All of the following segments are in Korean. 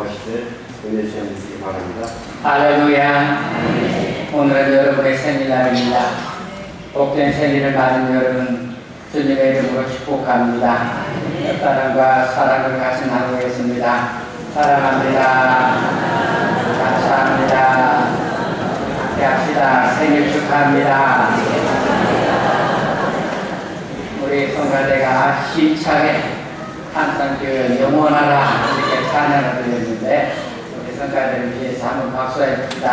것이들 은혜 주시기 바랍니다. 할렐루야. 오늘은 여러분의 생일날입니다. 복된 생일을 맞은 여러분 주님의 이름으로 축복합니다. 사랑과 사랑을 같이 나누겠습니다. 사랑합니다. 감사합니다. 함께 합시다. 생일 축하합니다. 우리 성가대가 힘차게 항상 영원하라 이렇게 찬양을 드렸는데 우리 성가대를 위해서 한번 박수해 줍니다.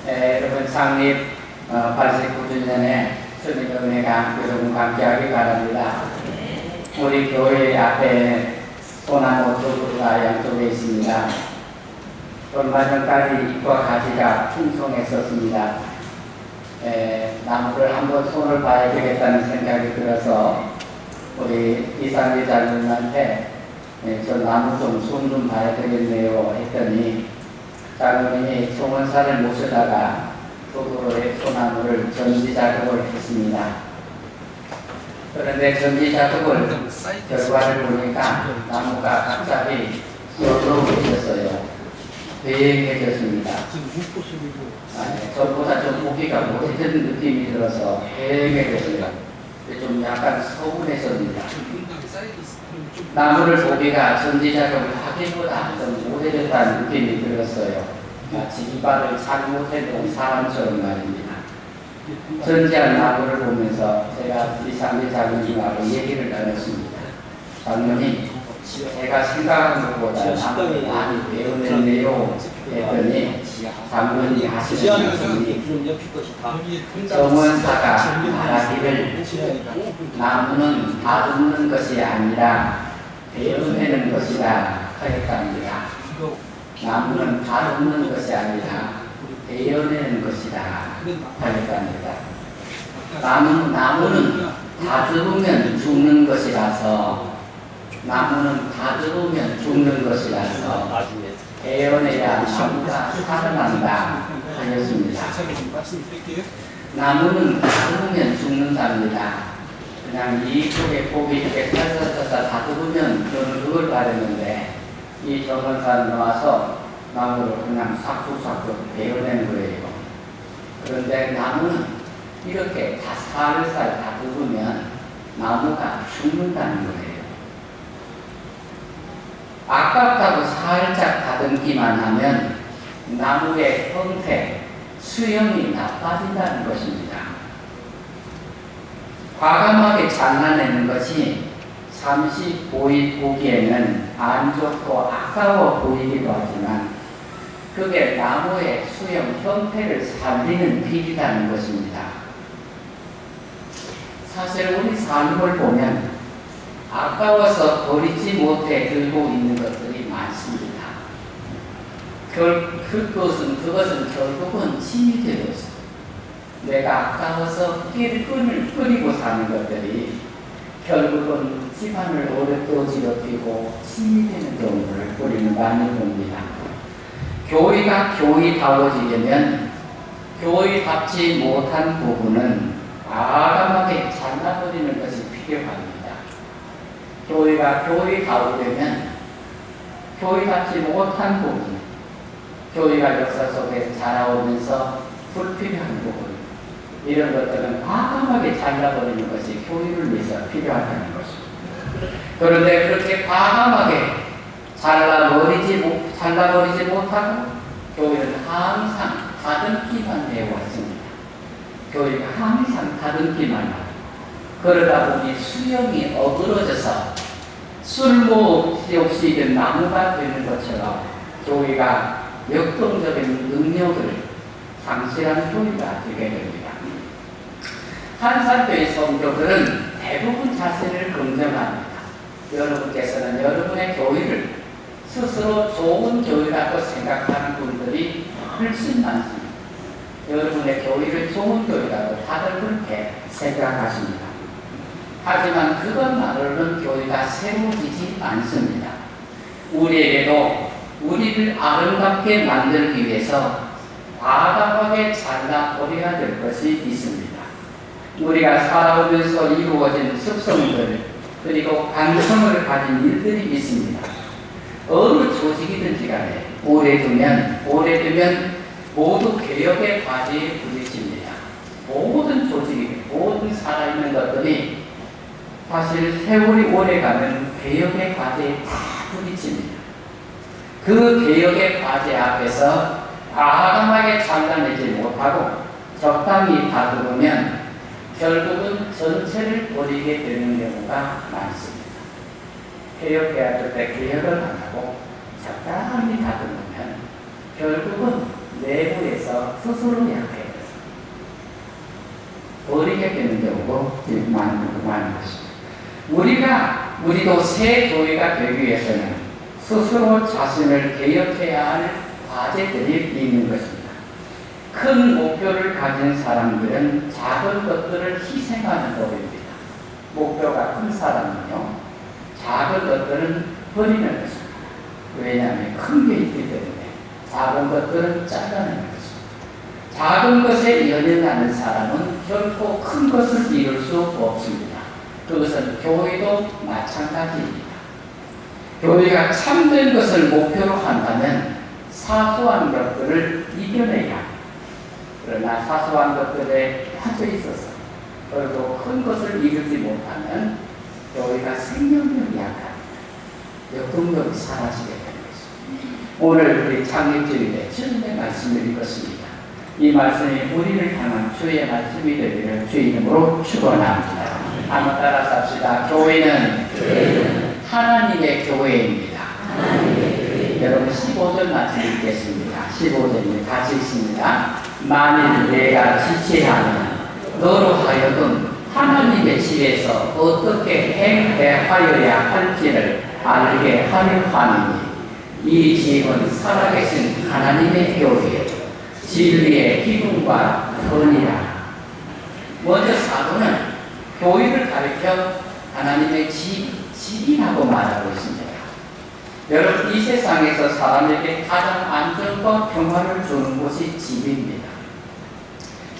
여러분 창립 89주년에 주님의 은혜가 여러분과 함께하기 바랍니다. 우리 교회 앞에 소나무 두 그루가 양쪽에 있습니다. 얼마 전까지 잎과 가지가 풍성했었습니다. 나무를 한번 손을 봐야 되겠다는 생각이 들어서 우리 이상희 장로님한테 저 나무 좀 손 좀 봐야 되겠네요 했더니 장로님이 송원산을 모시다가 도구로의 소나무를 전지 작업을 했습니다. 그런데 전지 작업을 결과를 보니까 나무가 갑자기 쏠쏠해졌어요. 휑해졌습니다. 저보다 좀 보기가 못해진 느낌이 들어서 휑해졌어요. 좀 약간 서운했습니다. 나무를 보기가 전지 작업을 하기보다 좀 못해졌다는 느낌이 들었어요. 마치 이발을 잘못해놓은 사람처럼 말입니다. 전지한 나무를 보면서 제가 이상희 장로님하고 얘기를 나눴습니다. 장로님, 제가 생각한 것보다 나무를 많이 배워냈네요 했더니 장로님이 하시는 말씀이 정원사가 말하기를 나무는 다듬는 것이 아니라 배워내는 것이다 하였답니다. 나무는 다듬는 것이 아니라 배워내는 것이다 하였답니다. 나무는 다듬으면 죽는 것이라서 나무는 다듬으면 죽는 것이라서 배워내야 나무가 살아난다 하였습니다. 나무는 다듬으면 죽는답니다. 그냥 이쪽에 고기 이렇게 살살살살 다듬으면 저는 그걸 바랬는데 이 정원산 나와서 나무를 그냥 싹둑싹둑 베어내는 거예요. 그런데 나무는 이렇게 살살 다듬으면 나무가 죽는다는 거예요. 아깝다고 살짝 다듬기만 하면 나무의 형태, 수형이 나빠진다는 것입니다. 과감하게 잘라내는 것이 잠시 보기에는 안 좋고 아까워 보이기도 하지만 그게 나무의 수형, 형태를 살리는 길이라는 것입니다. 사실 우리 삶을 보면 아까워서 버리지 못해 들고 있는 것들이 많습니다. 그것은 결국은 짐이 되고 있습니다. 내가 아까워서 끈을 끓이고 사는 것들이 결국은 집안을 오래 어지럽히고 짐이 되는 경우를 우리는 많이 봅니다. 교회가 교회다워지려면 교회답지 못한 부분은 과감하게 잘라버리는 것이 필요합니다. 교회가 교회다우려면 교회답지 못한 부분, 교회가 역사 속에 자라오면서 불필요한 부분, 이런 것들은 과감하게 잘라버리는 것이 교회를 위해서 필요하다는 것입니다. 그런데 그렇게 과감하게 잘라버리지 못하고 교회는 항상 다듬기만 해왔습니다. 교회가 항상 다듬기만 하고 그러다 보니 수령이 어그러져서 쓸모없이 된 나무가 되는 것처럼 교회가 역동적인 능력을 상실한 교회가 되게 됩니다. 한산교회 성도들은 대부분 자신을 긍정합니다. 여러분께서는 여러분의 교회를 스스로 좋은 교회라고 생각하는 분들이 훨씬 많습니다. 여러분의 교회를 좋은 교회라고 다들 그렇게 생각하십니다. 하지만 그것만으로는 교회가 세워지지 않습니다. 우리에게도 우리를 아름답게 만들기 위해서 과감하게 잘라버려야 될 것이 있습니다. 우리가 살아오면서 이루어진 습성들, 그리고 관성을 가진 일들이 있습니다. 어느 조직이든지 간에 오래두면 모두 개혁의 과제에 부딪힙니다. 모든 조직이, 모든 살아있는 것들이 사실 세월이 오래가면 개혁의 과제에 다 부딪힙니다. 그 개혁의 과제 앞에서 과감하게 참관하지 못하고 적당히 다투면 결국은 전체를 버리게 되는 경우가 많습니다. 개혁해야 할 때 개혁을 안 하고 적당히 다투면 결국은 내부에서 스스로 약해져서 버리게 되는 경우도 많은 것입니다. 우리도 새 교회가 되기 위해서는 스스로 자신을 개혁해야 할 과제들이 있는 것입니다. 큰 목표를 가진 사람들은 작은 것들을 희생하는 법입니다. 목표가 큰 사람은요, 작은 것들은 버리는 것입니다. 왜냐하면 큰 게 있기 때문에 작은 것들은 잘라내는 것입니다. 작은 것에 연연하는 사람은 결코 큰 것을 이룰 수 없습니다. 그것은 교회도 마찬가지입니다. 교회가 참된 것을 목표로 한다면 사소한 것들을 이겨내야 합니다. 그러나 사소한 것들에 빠져 있어서 그래도 큰 것을 이루지 못하면 교회가 생명력이 약합니다. 역동력이 사라지게 되는 것입니다. 오늘 우리 창립주일에 주님의 말씀을 읽었습니다. 이 말씀이 우리를 향한 주의 말씀이 되기를 주의 이름으로 축원합니다. 한번 따라서 합시다. 교회는 하나님의 교회입니다. 여러분 15절 말씀 읽겠습니다. 15절입니다. 같이 읽습니다. 만일 내가 지체하면 너로 하여금 하나님의 집에서 어떻게 행하여야 할지를 알게 하려 하느니 이 집은 살아계신 하나님의 교회 진리의 기둥과 선이라. 먼저 사도는 교회를 가리켜 하나님의 집이라고 말하고 있습니다. 여러분 이 세상에서 사람에게 가장 안정과 평화를 주는 곳이 집입니다.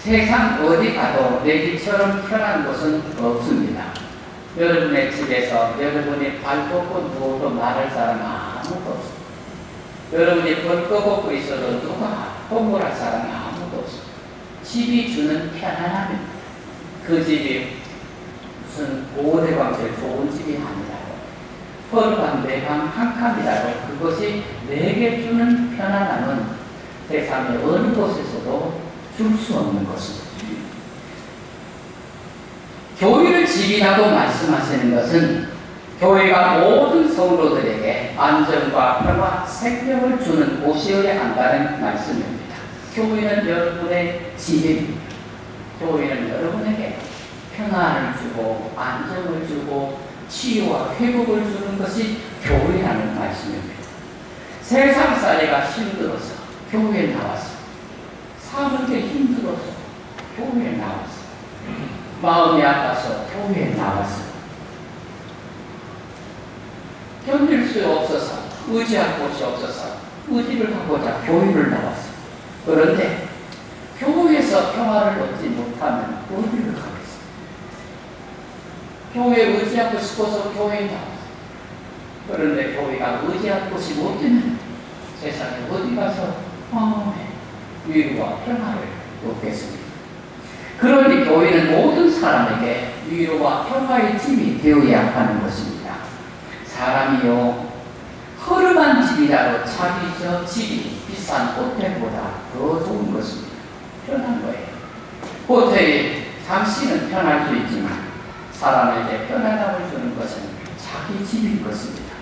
세상 어디 가도 내 집처럼 편한 곳은 없습니다. 여러분의 집에서 여러분이 발 뻗고 누워도 말할 사람 아무도 없습니다. 여러분이 벌 꺼벗고 있어도 누가 홍보할 사람 아무도 없습니다. 집이 주는 편안함입니다. 그 집이 무슨 고대광실 좋은 집이 아니라고, 펄방 내방 한 칸이라고 그것이 내게 주는 편안함은 세상의 어느 곳에서도 줄 수 없는 것입니다. 교회를 집이라고 말씀하시는 것은 교회가 모든 성도들에게 안정과 평화, 생명을 주는 곳이어야 한다는 말씀입니다. 교회는 여러분의 집입니다. 교회는 여러분에게 평안을 주고 안정을 주고 치유와 회복을 주는 것이 교회라는 말씀입니다. 세상살이가 힘들어서 교회에 나왔습니다. 사는 게 힘들어서 교회에 나왔어요. 마음이 아파서 교회에 나왔어요. 견딜 수 없어서 의지할 곳이 없어서 의지를 하고자 교회를 나왔어요. 그런데 교회에서 평화를 얻지 못하면 어디를 가겠어요? 교회에 의지하고 싶어서 교회에 나왔어요. 그런데 교회가 의지할 곳이 못 되면 세상에 어디 가서 마음에 위로와 평화를 얻겠습니다. 그러니 교회는 모든 사람에게 위로와 평화의 집이 되어야 하는 것입니다. 사람이요 허름한 집이라도 자기 저 집이 비싼 호텔보다 더 좋은 것입니다. 편한 거예요. 호텔이 잠시는 편할 수 있지만 사람에게 편안함을 주는 것은 자기 집인 것입니다.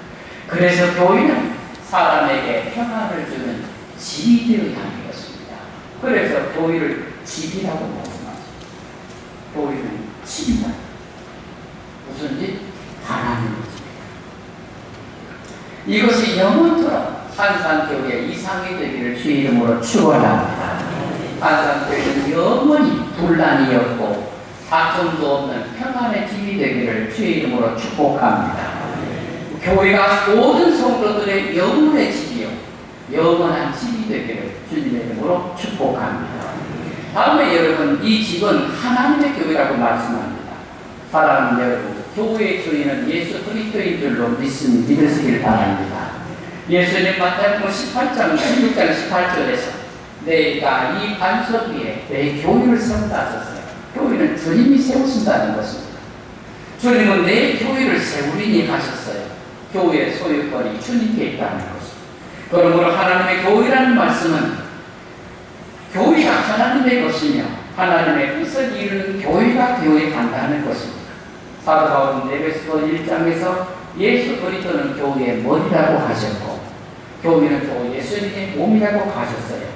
그래서 교회는 사람에게 평안을 주는 집이 되어야 하는 것입니다. 그래서 교회를 집이라고 말씀하십니다. 교회는 집이다. 무슨 집? 하나님의 집이다. 이것이 영원토록 한산교회 이상이 되기를 주의 이름으로 축원합니다. 한산교회는 영원히 분란이 없고 다툼도 없는 평안의 집이 되기를 주의 이름으로 축복합니다. 교회가 모든 성도들의 영혼의 집이요 영원한 집이 되기를 주님의 이름으로 축복합니다. 다음에 여러분 이 집은 하나님의 교회라고 말씀합니다. 사랑하는 여러분 교회의 주인은 예수 그리스도인 줄로 믿으시길 바랍니다. 예수님 마태복음 18장 16장 18절에서 내가 이 반석 위에 내 교회를 세운다 하셨어요. 교회는 주님이 세우신다는 것입니다. 주님은 내 교회를 세우리니 하셨어요. 교회의 소유권이 주님께 있다는 것입니다. 그러므로 하나님의 교회라는 말씀은 교회가 하나님의 것이며 하나님의 뜻을 이루는 교회가 되어야 한다는 것입니다. 사도 바울은 에베소서 1장에서 예수 그리스도는 교회의 머리라고 하셨고 교회는 또 예수님의 몸이라고 하셨어요.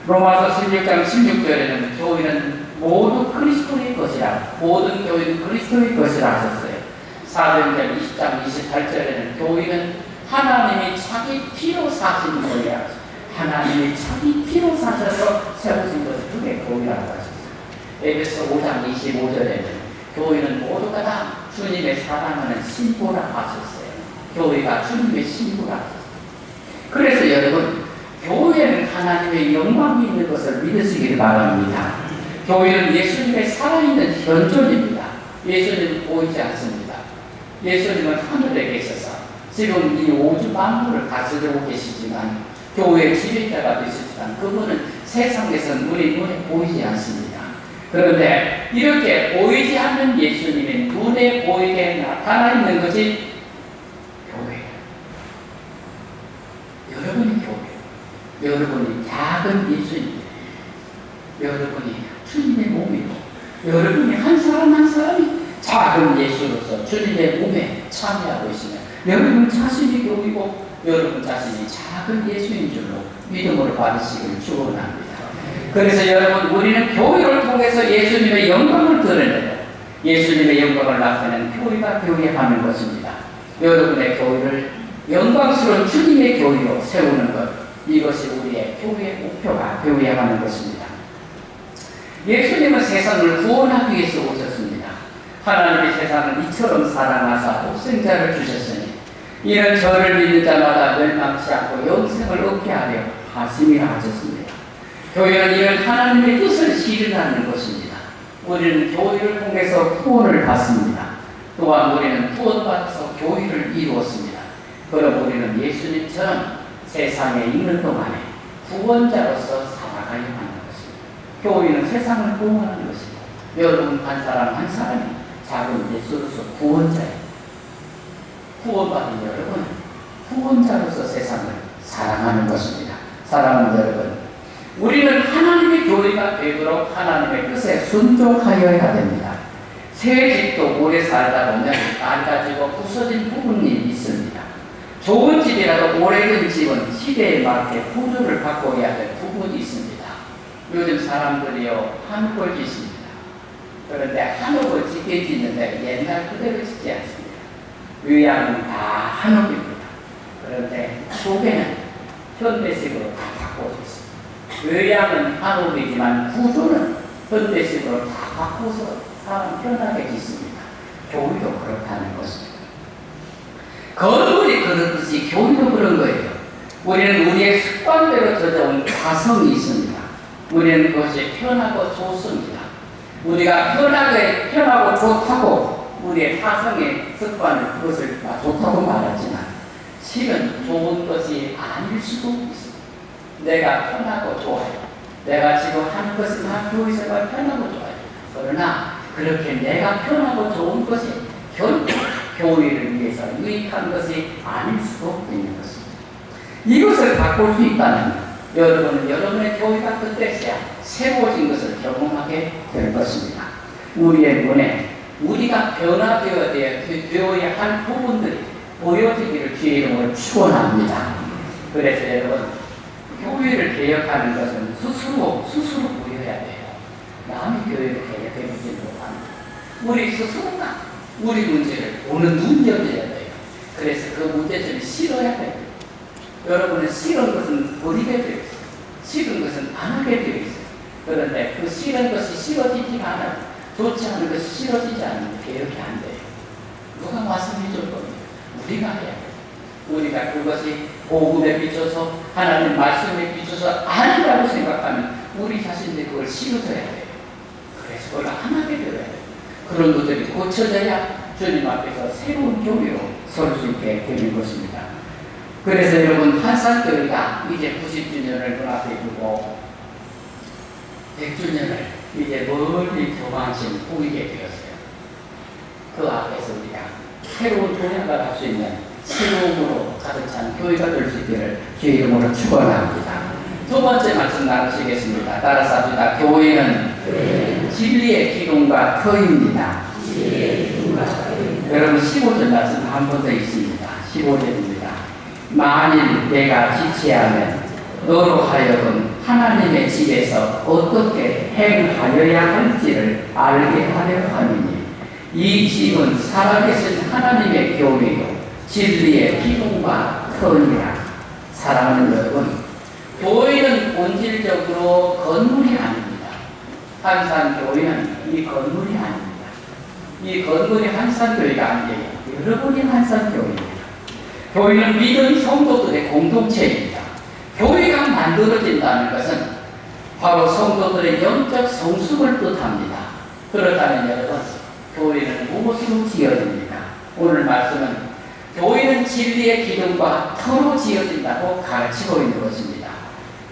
로마서 16장 16절에는 교회는 모두 그리스도의 것이라, 모든 교회는 그리스도의 것이라 하셨어요. 사도행전 20장 28절에는 교회는 하나님이 자기 피로 사신 거야. 하나님이 자기 피로 사셔서 세우신 것을 그게 교회라고 하셨어요. 에베소 5장 25절에는 교회는 모두가 다 주님의 사랑하는 신부라 하셨어요. 교회가 주님의 신부라 하셨어요. 그래서 여러분, 교회는 하나님의 영광이 있는 것을 믿으시길 바랍니다. 교회는 예수님의 살아있는 현존입니다. 예수님은 보이지 않습니다. 예수님은 하늘에 계셔서 지금 이 우주 만물을 다스리고 계시지만 교회의 지배자가 되시지만 그분은 세상에서 눈에 보이지 않습니다. 그런데 이렇게 보이지 않는 예수님의 눈에 보이게 나타나 있는 것이 교회예요. 여러분이 교회, 여러분이 작은 예수님, 여러분이 주님의 몸이고 여러분이 한 사람 한 사람이 작은 예수로서 주님의 몸에 참여하고 있으면 여러분 자신이 교회고 여러분 자신이 작은 예수인 줄로 믿음으로 받으시길 축원합니다. 그래서 여러분, 우리는 교회를 통해서 예수님의 영광을 드러내고 예수님의 영광을 나타내는 교회가 교회하는 것입니다. 여러분의 교회를 영광스러운 주님의 교회로 세우는 것, 이것이 우리의 교회의 목표가 교회하는 것입니다. 예수님은 세상을 구원하기 위해서 오셨습니다. 하나님의 세상을 이처럼 사랑하사 독생자를 주셨으니 이는 저를 믿는 자마다 멸망치 않고 영생을 얻게 하려 하심이라 하셨습니다. 교회는 이런 하나님의 뜻을 실현하는 것입니다. 우리는 교회를 통해서 구원을 받습니다. 또한 우리는 구원받아서 교회를 이루었습니다. 그럼 우리는 예수님처럼 세상에 있는 동안에 구원자로서 살아가야 하는 것입니다. 교회는 세상을 구원하는 것이고 여러분 한 사람 한 사람이 작은 예수로서 구원자예요. 구원받은 여러분은 구원자로서 세상을 사랑하는 것입니다. 사랑하는 여러분, 우리는 하나님의 교회가 되도록 하나님의 뜻에 순종하여야 됩니다. 새 집도 오래 살다 보면 망가지고 부서진 부분이 있습니다. 좋은 집이라도 오래된 집은 시대에 맞게 구조를 바꿔야 될 부분이 있습니다. 요즘 사람들이요, 한옥을 짓습니다. 그런데 한옥을 짓게 짓는데 옛날 그대로 짓지 않습니다. 외양은 다 한옥입니다. 그런데 속에는 현대식으로 다 바꿔져 있습니다. 외양은 한옥이지만 구조는 현대식으로 다 바꿔서 사람 편하게 짓습니다. 교회도 그렇다는 것입니다. 건물이 그렇듯이 교회도 그런 거예요. 우리는 우리의 습관대로 젖어온 가성이 있습니다. 우리는 그것이 편하고 좋습니다. 우리가 편하고 좋다고 우리의 타성의 습관을 그것을 좋다고 말하지만 실은 좋은 것이 아닐 수도 있습니다. 내가 편하고 좋아요. 내가 지금 하는 것은 다 교회생활 편하고 좋아요. 그러나 그렇게 내가 편하고 좋은 것이 결국 교회를 위해서 유익한 것이 아닐 수도 있는 것입니다. 이것을 바꿀 수 있다면 여러분은 여러분의 교회가 그때서야 세워진 것을 경험하게 될 것입니다. 우리의 눈에 우리가 변화되어야 할 부분들이 보여지기를 주의 이름으로 축원합니다. 그래서 여러분, 교회를 개혁하는 것은 스스로 보여야 돼요. 남의 교회를 개혁해보지 못합니다. 우리 스스로가 우리 문제를 보는 눈이 열려야 돼요. 그래서 그 문제점이 싫어야 돼요. 여러분은 싫은 것은 버리게 되어 있어요. 싫은 것은 안 하게 되어 있어요. 그런데 그 싫은 것이 싫어지지가 않아요. 좋지 않은 것이 싫어지지 않으면 개혁이 안 돼요. 누가 말씀해 줄 겁니다. 우리가 해야 돼요. 우리가 그것이 복음에 비춰서 하나님 말씀에 비춰서 아니라고 생각하면 우리 자신들이 그걸 싫어져야 돼요. 그래서 그걸 안 하게 되어야 돼요. 그런 것들이 고쳐져야 주님 앞에서 새로운 교회로 설 수 있게 되는 것입니다. 그래서 여러분, 한산교회가 이제 90주년을 눈앞에 두고 100주년을 이제 멀리 도망친 보이게 되었어요. 그 앞에서 우리가 새로운 도약을 할 수 있는 새로움으로 가득 찬 교회가 될 수 있기를 주의 이름으로 축원합니다. 두 번째 말씀 나누시겠습니다. 따라서 합시다. 교회는 진리의 기둥과 터입니다. 여러분, 15절 말씀 한 번 더 있습니다. 15절입니다. 만일 내가 지체하면 너로 하여금 하나님의 집에서 어떻게 행하여야 할지를 알게 하려 함이니 이 집은 살아계신 하나님의 교회요 진리의 기둥과 터니라. 사랑하는 여러분, 교회는 본질적으로 건물이 아닙니다. 한산교회는 이 건물이 아닙니다. 이 건물이 한산교회가 아니에요. 여러분이 한산교회입니다. 교회는 믿은 성도들의 공동체입니다. 교회가 만들어진다는 것은 바로 성도들의 영적 성숙을 뜻합니다. 그렇다면 여러분, 교회는 무엇으로 지어집니까? 오늘 말씀은 교회는 진리의 기둥과 터로 지어진다고 가르치고 있는 것입니다.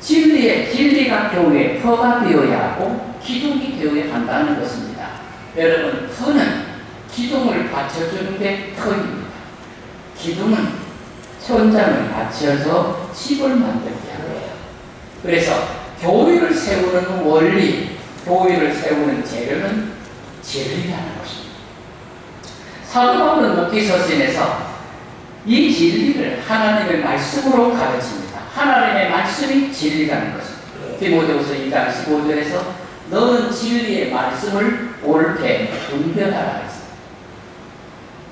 진리가 교회의 터가 되어야 하고 기둥이 되어야 한다는 것입니다. 여러분, 터는 기둥을 받쳐주는 게 터입니다. 기둥은 천장을 받쳐서 집을 만들게 하고요. 그래서 교회를 세우는 원리, 교회를 세우는 재료는 진리라는 것입니다. 사도 바울은 목기서신에서 이 진리를 하나님의 말씀으로 가르칩니다. 하나님의 말씀이 진리라는 것입니다. 디모데후서 2장 15절에서 너는 진리의 말씀을 옳게 분별하라 했습니다.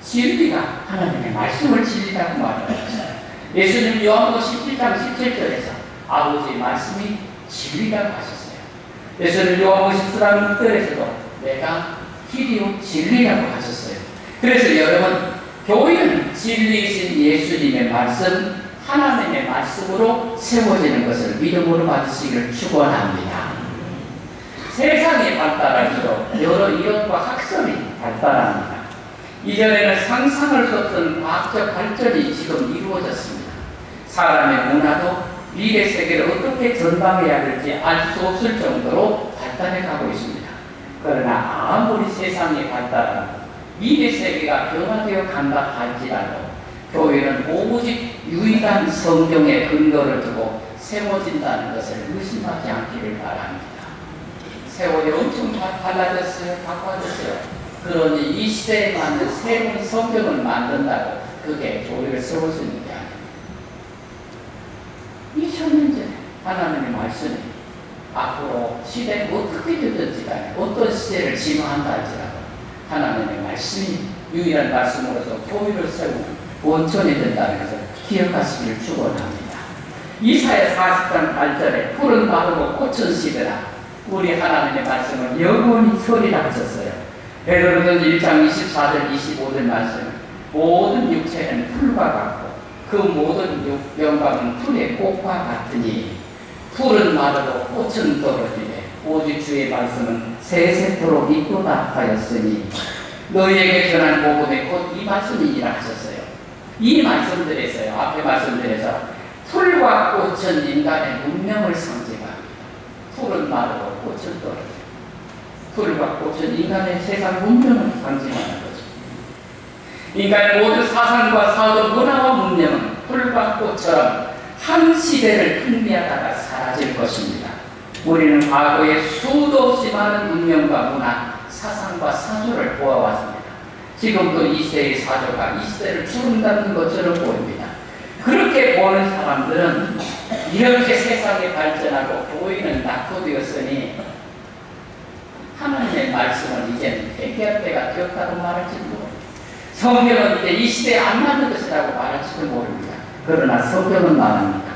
진리가 하나님의 말씀을 진리라고 말합니다. 예수님 요한복음 17장 17절에서 아버지의 말씀이 진리라고 하셨어요. 예수님 요한복음 14장 6절에서도 내가 길이요 진리라고 하셨어요. 그래서 여러분, 교회는 진리이신 예수님의 말씀, 하나님의 말씀으로 세워지는 것을 믿음으로 받으시기를 축원합니다. 세상이 발달할수록 여러 이론과 학설이 발달합니다. 이전에는 상상을 쏟던 과학적 발전이 지금 이루어졌습니다. 사람의 문화도 미래 세계를 어떻게 전망해야 할지 알 수 없을 정도로 발달해 가고 있습니다. 그러나 아무리 세상이 발달하고 미래 세계가 변화되어 간다 할지라도 교회는 오직 유일한 성경의 근거를 두고 세워진다는 것을 의심하지 않기를 바랍니다. 세월이 엄청 달라졌어요. 바꿔졌어요. 그러니 이 시대에 맞는 새로운 성경을 만든다고 그게 교회를 세울 수 있는 게 아닙니다. 2000년 전에 하나님의 말씀이 앞으로 시대가 어떻게 되든지 간에 어떤 시대를 진화한다 할지라도 하나님의 말씀이 유일한 말씀으로서 교회를 세우는 원천이 된다는 것을 기억하시길 축원합니다. 이사야 40장 8절에 푸른 마르고 꽃은 시들아 우리 하나님의 말씀을 영원히 서리라 하셨어요. 베드로전 1장 24절 25절 말씀, 모든 육체는 풀과 같고 그 모든 영광은 풀의 꽃과 같으니 풀은 마르고 꽃은 떨어지되 오직 주의 말씀은 세세토록 있도다 하였으니 너희에게 전한 복음의 곧 이 말씀이니라 하셨어요. 이 말씀들에서요, 앞에 말씀들에서 풀과 꽃은 인간의 문명을 상징합니다. 풀은 마르고 꽃은 떨어지고 풀과 꽃은 인간의 세상 문명을 상징하는 거죠. 인간의 모든 사상과 사고, 문화와 문명은 풀과 꽃처럼 한 시대를 풍미하다가 사라질 것입니다. 우리는 과거에 수도 없이 많은 문명과 문화, 사상과 사조를 보아왔습니다. 지금도 이 시대의 사조가 이 시대를 주름닫는 것처럼 보입니다. 그렇게 보는 사람들은 이렇게 세상이 발전하고 교회는 낙후되었으니 하나님의 말씀은 이제는 폐기할 때가 되었다고 말할지도 모릅니다. 성경은 이제 이 시대에 안 맞는 것이라고 말할지도 모릅니다. 그러나 성경은 말합니다.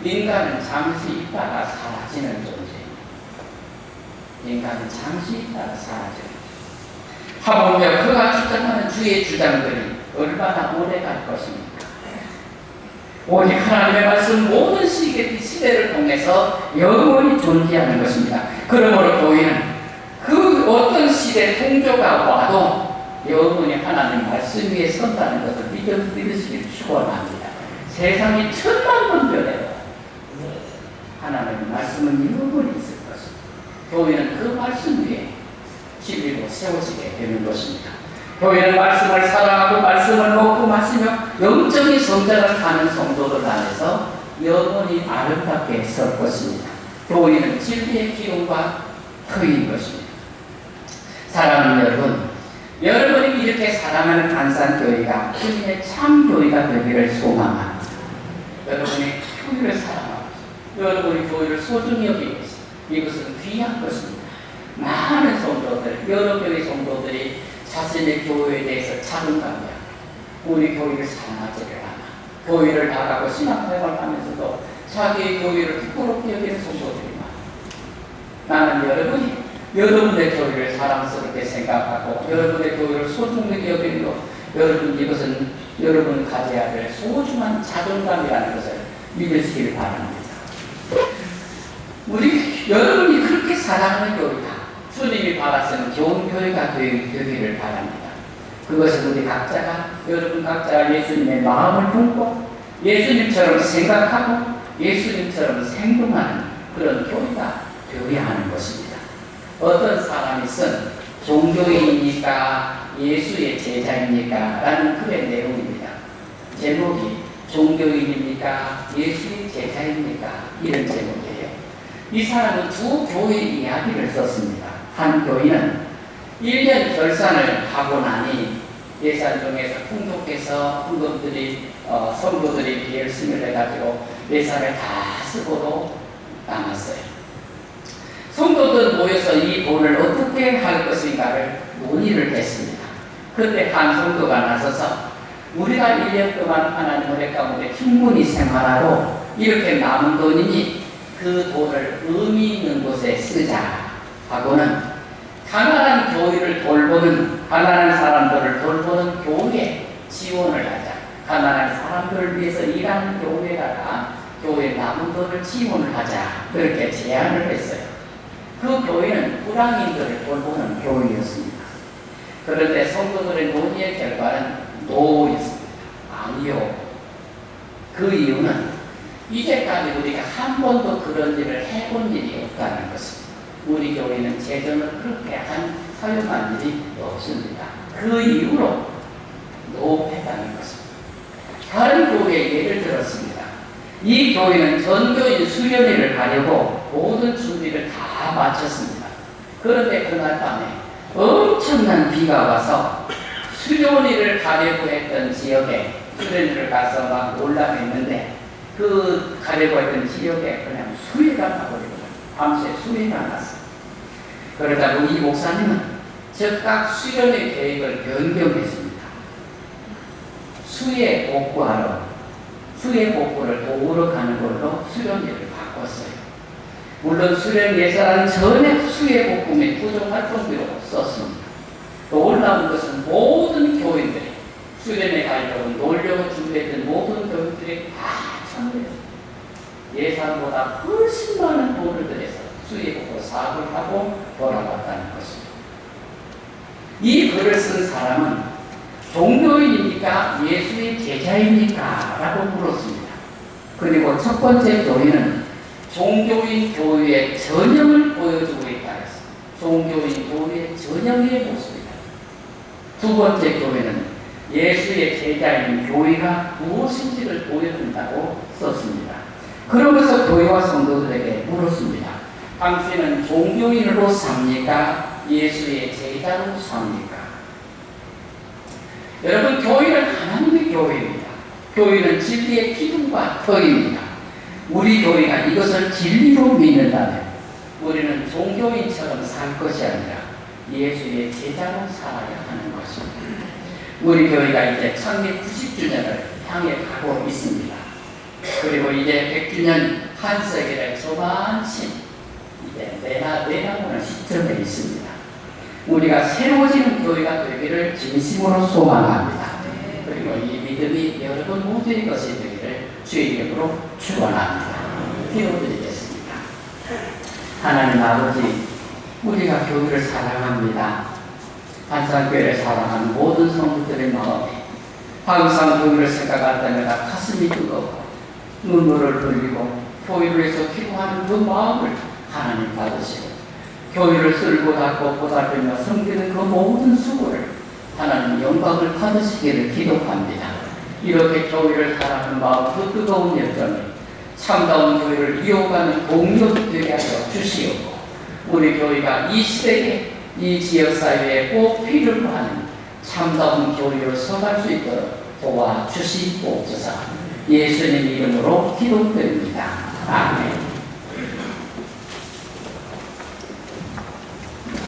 인간은 잠시 있다가 사라지는 존재입니다. 인간은 잠시 있다가 사라지는 존재. 하물며 그가 주장하는 주의 주장들이 얼마나 오래 갈 것입니까? 오직 하나님의 말씀 모든 시대를 통해서 영원히 존재하는 것입니다. 그러므로 교회는 그 어떤 시대 통조가 와도 여러분이 하나님 말씀 위에 선다는 것을 믿으시길 축원합니다. 세상이 천만 번 변해도 하나님의 말씀은 영원히 있을 것입니다. 교회는 그 말씀 위에 진리로 세워지게 되는 것입니다. 교회는 말씀을 사랑하고 말씀을 먹고 마시며 영적인 성장을 하는 성도들 안에서 영원히 아름답게 설 것입니다. 교회는 진리의 기운과 터인 것입니다. 사랑하는 여러분, 여러분이 이렇게 사랑하는 간산교회가 주님의 참교회가 되기를 소망합니다. 여러분이 교회를 사랑하고 여러분이 교회를 소중히 여기고 있습니다. 이것은 귀한 것입니다. 많은 성도들, 여러 교회 성도들이 자신의 교회에 대해서 자긍감이야. 우리 교회를 사랑하지를 않아. 교회를 나가고 신앙생활을 하면서도 자기의 교회를 부끄럽게 여기는 성도들이 많아. 나는 여러분의 교회를 사랑스럽게 생각하고 여러분의 교회를 소중하게 여기는 것, 여러분 이것은 여러분 가져야 될 소중한 자존감이라는 것을 믿으시길 바랍니다. 여러분이 그렇게 사랑하는 교회다. 주님이 바라시는 좋은 교회가 되기를 바랍니다. 그것은 우리 각자가, 여러분 각자가 예수님의 마음을 품고 예수님처럼 생각하고 예수님처럼 행동하는 그런 교회가 되어야 하는 것입니다. 어떤 사람이 쓴 종교인입니까? 예수의 제자입니까? 라는 글의 내용입니다. 제목이 종교인입니까? 예수의 제자입니까? 이런 제목이에요. 이 사람은 두 교회 이야기를 썼습니다. 한 교인은 1년 결산을 하고 나니 예산 중에서 풍족해서 성도들이 열심을 해가지고 예산을 다 쓰고도 남았어요. 성도들 모여서 이 돈을 어떻게 할 것인가를 논의를 했습니다. 그때 한 성도가 나서서 우리가 1년 동안 하나님 은혜 가운데 충분히 생활하고 이렇게 남은 돈이니 그 돈을 의미 있는 곳에 쓰자 하고는 가난한 교회를 돌보는, 가난한 사람들을 돌보는 교회에 지원을 하자. 가난한 사람들을 위해서 일하는 교회다가 교회 남은 돈을 지원을 하자. 그렇게 제안을 했어요. 그 교회는 불황인들을 돌보는 교회였습니다. 그런데 성도들의 논의의 결과는 노였습니다. 아니요. 그 이유는 이제까지 우리가 한 번도 그런 일을 해본 일이 없다는 것입니다. 우리 교회는 재정을 그렇게 사용한 일이 없습니다. 그 이유로 노했다는 것입니다. 다른 교회의 예를 들었습니다. 이 교회는 전교인 수련회를 가려고 모든 준비를 다 마쳤습니다. 그런데 그날 밤에 엄청난 비가 와서 수련회를 가려고 했던 지역에 수련회를 가서 막 올라갔는데 그 가려고 했던 지역에 그냥 수해가 나버리고 밤새 수해가 났어요. 그러다 이 목사님은 즉각 수련회 계획을 변경했습니다. 수해 복구를 도우러 가는 걸로 수련회를 바꿨어요. 물론 수련 예산은 전액 수해 복구 및 구조 활동비로 썼습니다. 또 올라온 것은 모든 교인들이 수련회 가려고 놀려고 준비했던 모든 교인들이 다 참여했습니다. 예산보다 훨씬 많은 돈을 들여서 수해 복구 사업을 하고 돌아왔다는 것입니다. 이 글을 쓴 사람은 종교인입니까? 예수의 제자입니까? 라고 물었습니다. 그리고 첫 번째 교회는 종교인 교회의 전형을 보여주고 있다 했습니다. 종교인 교회의 전형의 모습이다. 두 번째 교회는 예수의 제자인 교회가 무엇인지를 보여준다고 썼습니다. 그러면서 교회와 성도들에게 물었습니다. 당신은 종교인으로 삽니까? 예수의 제자로 삽니까? 여러분, 교회는 하나님의 교회입니다. 교회는 진리의 기둥과 터입니다. 우리 교회가 이것을 진리로 믿는다면 우리는 종교인처럼 살 것이 아니라 예수의 제자로 살아야 하는 것입니다. 우리 교회가 이제 창립 90주년을 향해 가고 있습니다. 그리고 이제 100주년 한 세기를 저만치 이제 내다보는 시점에 있습니다. 우리가 새로워지는 교회가 되기를 진심으로 소망합니다. 그리고 이 믿음이 여러분 모두의 것이 되기를 주의 이름으로 축원합니다. 기도드리겠습니다. 하나님 아버지, 우리가 교회를 사랑합니다. 한산교회를 사랑하는 모든 성도들의 마음에 항상 교회를 생각할 때마다 가슴이 뜨겁고 눈물을 흘리고 교회를 위해서 기도하는 그 마음을 하나님 받으시고 교회를 쓸고 닦고 보살피며 섬기는 그 모든 수고를 하나님 영광을 받으시기를 기도합니다. 이렇게 교회를 사랑하는 마음 그 뜨거운 열정이 참다운 교회를 이어가는 동력이 되게 하여 주시옵고 우리 교회가 이 시대에 이 지역사회에 꼭 필요로 하는 참다운 교회로 서갈 수 있도록 도와주시옵소서. 예수님 이름으로 기도드립니다. 아멘.